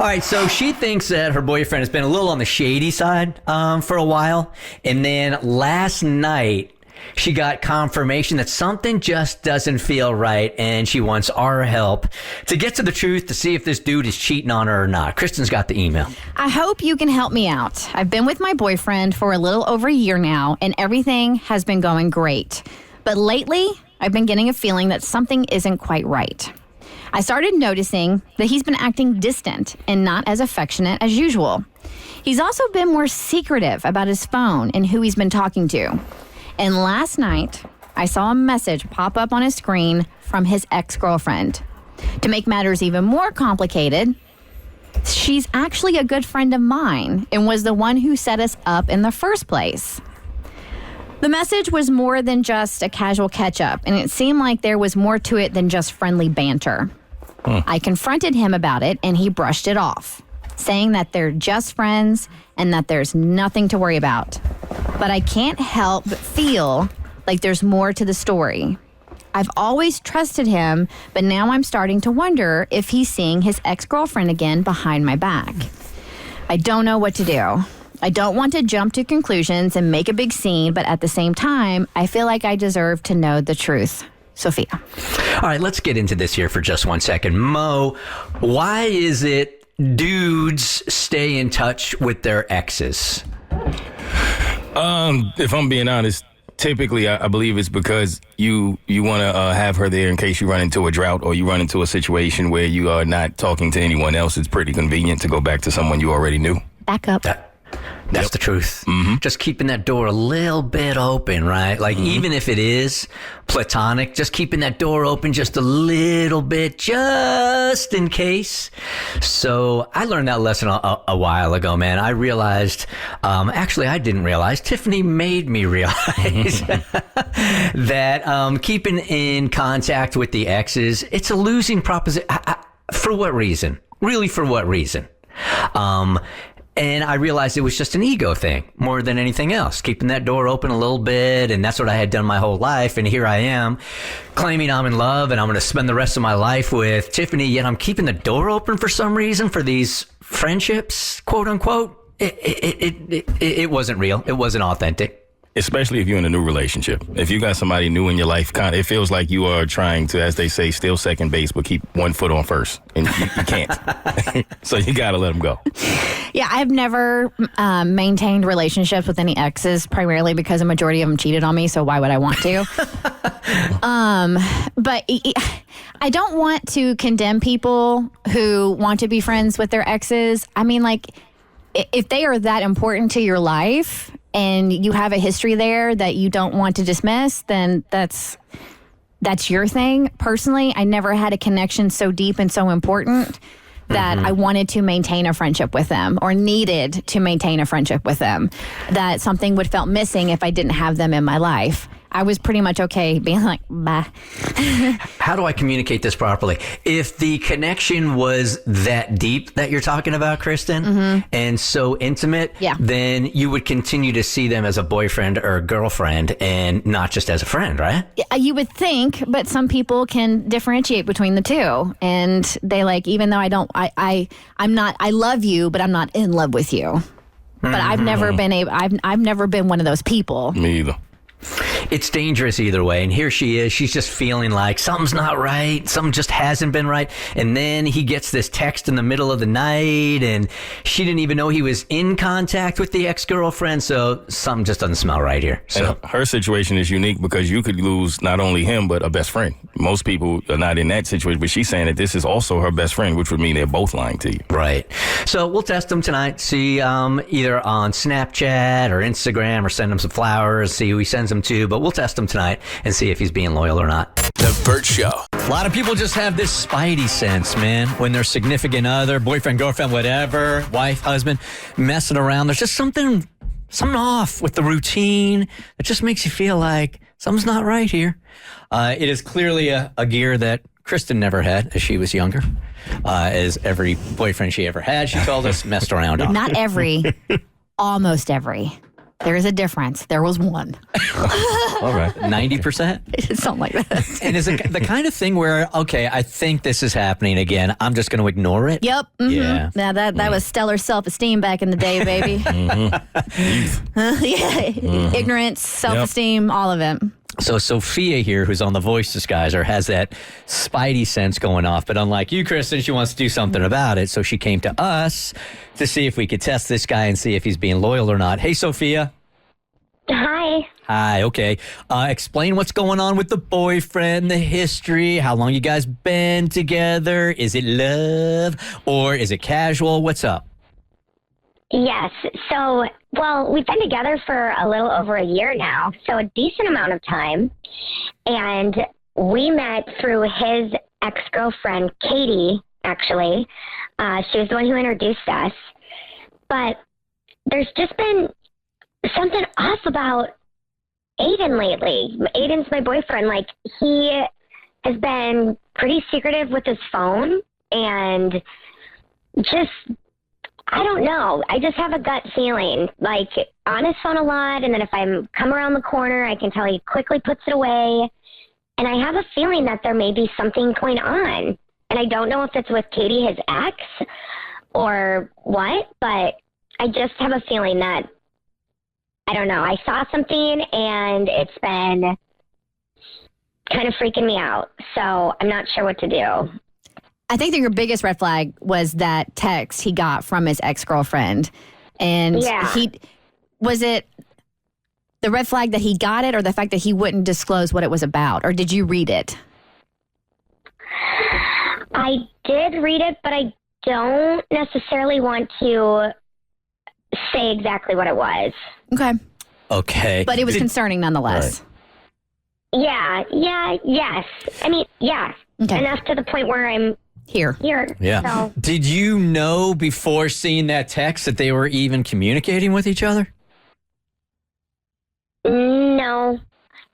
right, so she thinks that her boyfriend has been a little on the shady side for a while. And then last night, she got confirmation that something just doesn't feel right, and she wants our help to get to the truth to see if this dude is cheating on her or not. Kristen's got the email. I hope you can help me out. I've been with my boyfriend for a little over a year now, and everything has been going great. But lately, I've been getting a feeling that something isn't quite right. I started noticing that he's been acting distant and not as affectionate as usual. He's also been more secretive about his phone and who he's been talking to. And last night, I saw a message pop up on his screen from his ex-girlfriend. To make matters even more complicated, she's actually a good friend of mine and was the one who set us up in the first place. The message was more than just a casual catch-up, and it seemed like there was more to it than just friendly banter. I confronted him about it, and he brushed it off, saying that they're just friends and that there's nothing to worry about. But I can't help but feel like there's more to the story. I've always trusted him, but now I'm starting to wonder if he's seeing his ex-girlfriend again behind my back. I don't know what to do. I don't want to jump to conclusions and make a big scene, but at the same time, I feel like I deserve to know the truth. Sophia. All right, let's get into this here for just 1 second. Mo, why is it dudes stay in touch with their exes? If I'm being honest, typically I believe it's because you want to have her there in case you run into a drought or you run into a situation where you are not talking to anyone else. It's pretty convenient to go back to someone you already knew. Back up. That's the truth. Mm-hmm. Just keeping that door a little bit open, right? Like, even if it is platonic, just keeping that door open just a little bit, just in case. So I learned that lesson a while ago, man. I realized, actually, I didn't realize. Tiffany made me realize that keeping in contact with the exes, it's a losing proposition. For what reason? Really, for what reason? And I realized it was just an ego thing more than anything else, keeping that door open a little bit. And that's what I had done my whole life. And here I am claiming I'm in love and I'm going to spend the rest of my life with Tiffany. Yet I'm keeping the door open for some reason for these friendships, quote unquote. It wasn't real. It wasn't authentic. Especially if you're in a new relationship. If you got somebody new in your life, it feels like you are trying to, as they say, steal second base, but keep one foot on first. And you can't. So you got to let them go. Yeah, I've never maintained relationships with any exes, primarily because a majority of them cheated on me, so why would I want to? But I don't want to condemn people who want to be friends with their exes. I mean, like, if they are that important to your life and you have a history there that you don't want to dismiss, then that's your thing. Personally, I never had a connection so deep and so important that I wanted to maintain a friendship with them or needed to maintain a friendship with them, that something would felt missing if I didn't have them in my life. I was pretty much okay being like, bye. How do I communicate this properly? If the connection was that deep that you're talking about, Kristen, and so intimate, then you would continue to see them as a boyfriend or a girlfriend and not just as a friend, right? You would think, but some people can differentiate between the two. And they like, even though I love you, but I'm not in love with you. But I've never been I've never been one of those people. Me either. It's dangerous either way. And here she is. She's just feeling like something's not right. Something just hasn't been right. And then he gets this text in the middle of the night and she didn't even know he was in contact with the ex-girlfriend. So something just doesn't smell right here. So and her situation is unique because you could lose not only him, but a best friend. Most people are not in that situation, but she's saying that this is also her best friend, which would mean they're both lying to you. Right. So we'll test them tonight. See either on Snapchat or Instagram or send him some flowers, see who he sends them to. But we'll test him tonight and see if he's being loyal or not. The Bert Show. A lot of people just have this spidey sense, man, when their significant other, boyfriend, girlfriend, whatever, wife, husband, messing around. There's just something off with the routine. It just makes you feel like something's not right here. It is clearly a gear that Kristen never had as she was younger. As every boyfriend she ever had, she told us, messed around on. Not every, almost every. There is a difference. There was one. All right. 90%? Something like that. And is it the kind of thing where, okay, I think this is happening again. I'm just going to ignore it? Yep. Mm-hmm. Yeah. Now that was stellar self-esteem back in the day, baby. Yeah. Ignorance, self-esteem, all of it. So Sophia here, who's on the voice disguiser, has that spidey sense going off. But unlike you, Kristen, she wants to do something about it. So she came to us to see if we could test this guy and see if he's being loyal or not. Hey, Sophia. Hi. Hi, okay. Explain what's going on with the boyfriend, the history, how long you guys been together. Is it love or is it casual? What's up? Yes. So, well, we've been together for a little over a year now, so a decent amount of time. And we met through his ex-girlfriend, Katie, actually. She was the one who introduced us. But there's just been something off about Aiden lately. Aiden's my boyfriend. Like, he has been pretty secretive with his phone and just... I don't know. I just have a gut feeling, like, on his phone a lot, and then if I come around the corner, I can tell he quickly puts it away. And I have a feeling that there may be something going on. And I don't know if it's with Katie, his ex, or what, but I just have a feeling that, I don't know, I saw something, and it's been kind of freaking me out. So I'm not sure what to do. I think that your biggest red flag was that text he got from his ex-girlfriend. And was it the red flag that he got it or the fact that he wouldn't disclose what it was about? Or did you read it? I did read it, but I don't necessarily want to say exactly what it was. Okay. Okay. But it was concerning nonetheless. Right. Yes. I mean, yeah. Okay. Enough to the point where I'm here. Yeah. So. Did you know before seeing that text that they were even communicating with each other? No,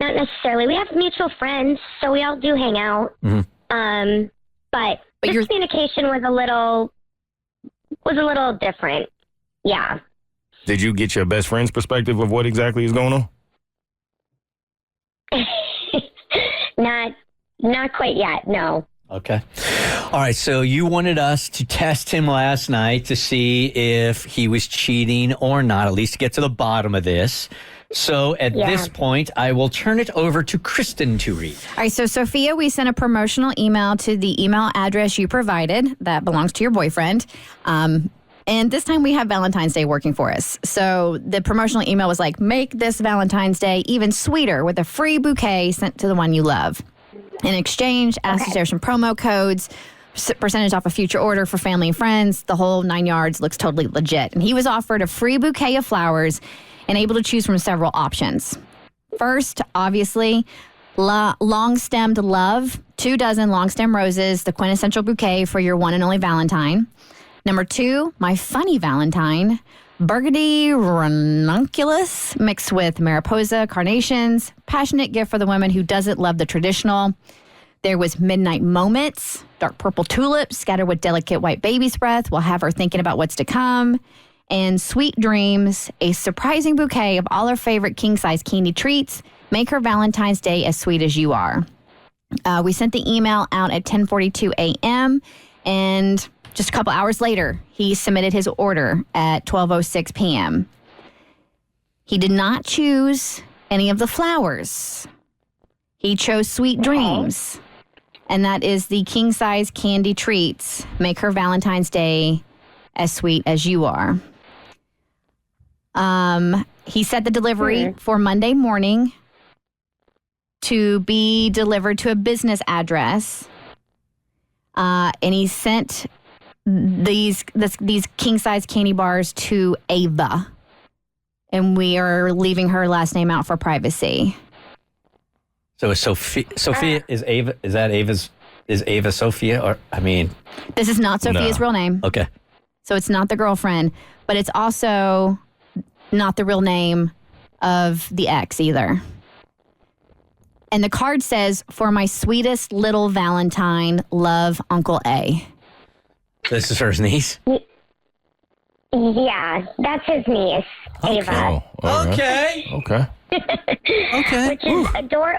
not necessarily. We have mutual friends, so we all do hang out. Mm-hmm. But this communication was a little different. Yeah. Did you get your best friend's perspective of what exactly is going on? Not quite yet, no. Okay. All right. So you wanted us to test him last night to see if he was cheating or not, at least to get to the bottom of this. So at this point, I will turn it over to Kristen to read. All right. So, Sophia, we sent a promotional email to the email address you provided that belongs to your boyfriend. And this time we have Valentine's Day working for us. So the promotional email was like, make this Valentine's Day even sweeter with a free bouquet sent to the one you love. In exchange, ask to share some promo codes, percentage off a future order for family and friends. The whole 9 yards looks totally legit. And he was offered a free bouquet of flowers and able to choose from several options. First, obviously, long-stemmed love, 24 long-stem roses, the quintessential bouquet for your one and only Valentine. Number 2, my funny Valentine, burgundy ranunculus mixed with mariposa carnations, passionate gift for the woman who doesn't love the traditional. There was midnight moments, dark purple tulips scattered with delicate white baby's breath will have her thinking about what's to come. And sweet dreams, a surprising bouquet of all her favorite king-size candy treats. Make her Valentine's Day as sweet as you are. We sent the email out at 10:42 a.m. and just a couple hours later, he submitted his order at 12:06 p.m. He did not choose any of the flowers. He chose Sweet Dreams, and that is the king-size candy treats. Make her Valentine's Day as sweet as you are. He set the delivery for Monday morning to be delivered to a business address, and he sent these king-size candy bars to Ava, and we are leaving her last name out for privacy. So is Sophia is Ava? Is that Ava's? Is Ava Sophia? Or I mean, this is not Sophia's real name. Okay, so it's not the girlfriend, but it's also not the real name of the ex either. And the card says, "For my sweetest little Valentine, love, Uncle A." This is her niece? Yeah, that's his niece, Ava. Oh, all right. Okay. Okay. Okay.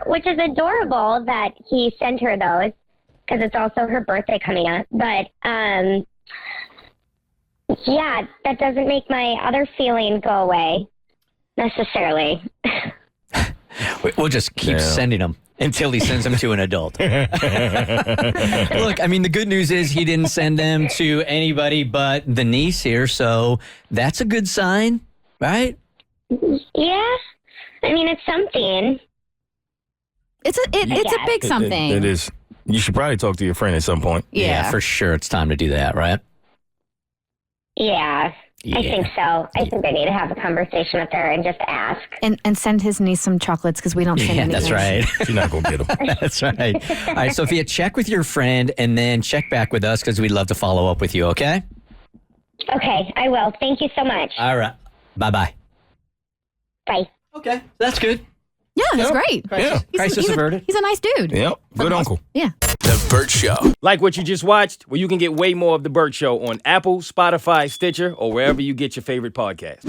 Which is adorable that he sent her those, because it's also her birthday coming up. But yeah, that doesn't make my other feeling go away necessarily. We'll just keep sending them until he sends them to an adult. Look, I mean, the good news is he didn't send them to anybody but the niece here, so that's a good sign, right? Yeah, I mean, it's something. It's a big something. It is. You should probably talk to your friend at some point. Yeah, for sure. It's time to do that, right? Yeah. I think so. I think I need to have a conversation with her and just ask. And send his niece some chocolates, because we don't send anything. That's right. She's not going to get them. That's right. All right, Sophia, check with your friend and then check back with us, because we'd love to follow up with you, okay? Okay, I will. Thank you so much. All right. Bye-bye. Bye. Okay, that's good. Yeah, that's great. Yeah. Crisis averted. He's a nice dude. Yep. Good uncle. Yeah. The Bert Show. Like what you just watched? Well, you can get way more of The Bert Show on Apple, Spotify, Stitcher, or wherever you get your favorite podcasts.